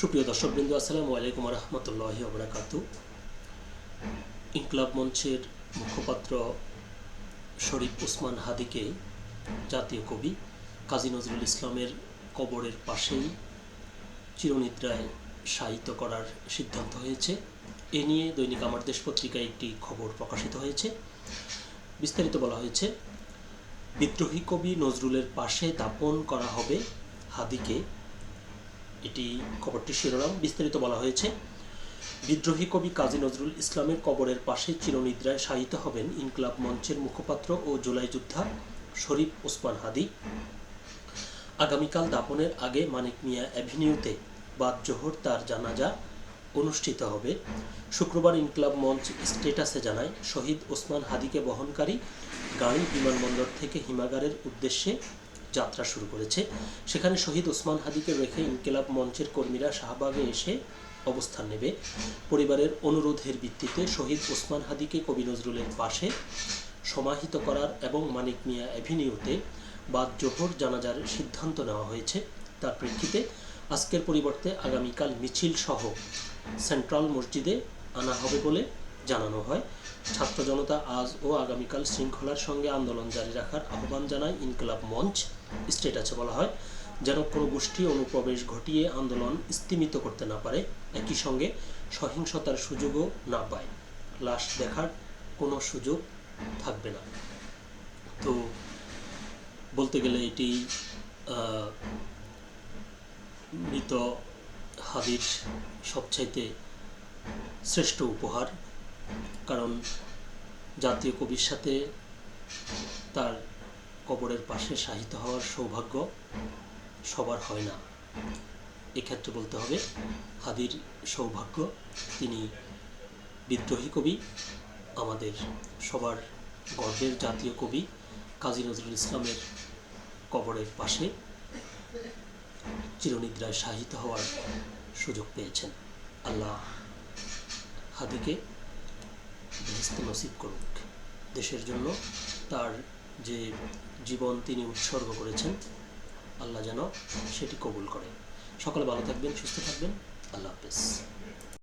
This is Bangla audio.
সুপ্রিয় দর্শকবৃন্দ, আসসালামু আলাইকুম রহমতুল্লাহি ওয়া বারাকাতুহু। ইনকিলাব মঞ্চের মুখপাত্র শরীফ ওসমান হাদীকে জাতীয় কবি কাজী নজরুল ইসলামের কবরের পাশেই চিরনিদ্রায় শায়িত করার সিদ্ধান্ত হয়েছে। এ নিয়ে দৈনিক আমার দেশ পত্রিকায় একটি খবর প্রকাশিত হয়েছে। বিস্তারিত বলা হয়েছে, বিদ্রোহী কবি নজরুলের পাশে দাপন করা হবে হাদীকে। এটি খবরটির শিরোনাম। বিস্তারিত বলা হয়েছে, বিদ্রোহী কবি কাজী নজরুল ইসলামের কবরের পাশে চিরনিদ্রায় শায়িত হবেন ইনকিলাব মঞ্চের মুখপাত্র ও জুলাই যোদ্ধা শরীফ ওসমান হাদী। আগামীকাল দাপনের আগে মানিক মিয়া অ্যাভিনিউতে বাদ জোহর তার জানাজা অনুষ্ঠিত হবে। শুক্রবার ইনকিলাব মঞ্চ স্ট্যাটাসে জানায়, শহীদ ওসমান হাদীকে বহনকারী গাড়ি বিমানবন্দর থেকে হিমাগারের উদ্দেশ্যে যাত্রা শুরু করেছে। সেখানে শহীদ ওসমান হাদীকে রেখে ইনকিলাব মঞ্চের কর্মীরা শাহবাগে এসে অবস্থান নেবে। পরিবারের অনুরোধের ভিত্তিতে শহীদ ওসমান হাদীকে কবি নজরুলের পাশে সমাহিত করার এবং মানিক মিয়া অ্যাভিনিউতে বাদ জোহর জানাজার সিদ্ধান্ত নেওয়া হয়েছে। তার প্রেক্ষিতে আজকের পরিবর্তে আগামীকাল মিছিল সহ সেন্ট্রাল মসজিদে আনা হবে বলে জানানো হয়। ছাত্র জনতা আজ ও আগামীকাল শৃঙ্খলার সঙ্গে আন্দোলন জারি রাখার আহ্বান জানায় ইনকিলাব মঞ্চ। স্টেটাসে বলা হয়, যেন কোনো গোষ্ঠী অনুপ্রবেশ ঘটিয়ে আন্দোলন স্তিমিত করতে না পারে, একই সঙ্গে সহিংসতার সুযোগও না পায়। লাশ দেখার কোনো সুযোগ থাকবে না। তো বলতে গেলে এটি মৃত হাদীর সবচাইতে শ্রেষ্ঠ উপহার। কারণ জাতীয় কবির সাথে তার কবরের পাশে শায়িত হওয়ার সৌভাগ্য সবার হয় না। এক্ষেত্রে বলতে হবে হাদীর সৌভাগ্য। তিনি বিদ্রোহী কবি, আমাদের সবার গর্বের জাতীয় কবি কাজী নজরুল ইসলামের কবরের পাশে চিরনিদ্রায় শায়িত হওয়ার সুযোগ পেয়েছেন। আল্লাহ হাদীকে বেহেশত নসিব করুক। দেশের জন্য তার যে জীবন তিনি উৎসর্গ করেছেন, আল্লাহ যেন সেটি কবুল করেন। সকলে ভালো থাকবেন, সুস্থ থাকবেন। আল্লাহ হাফেজ।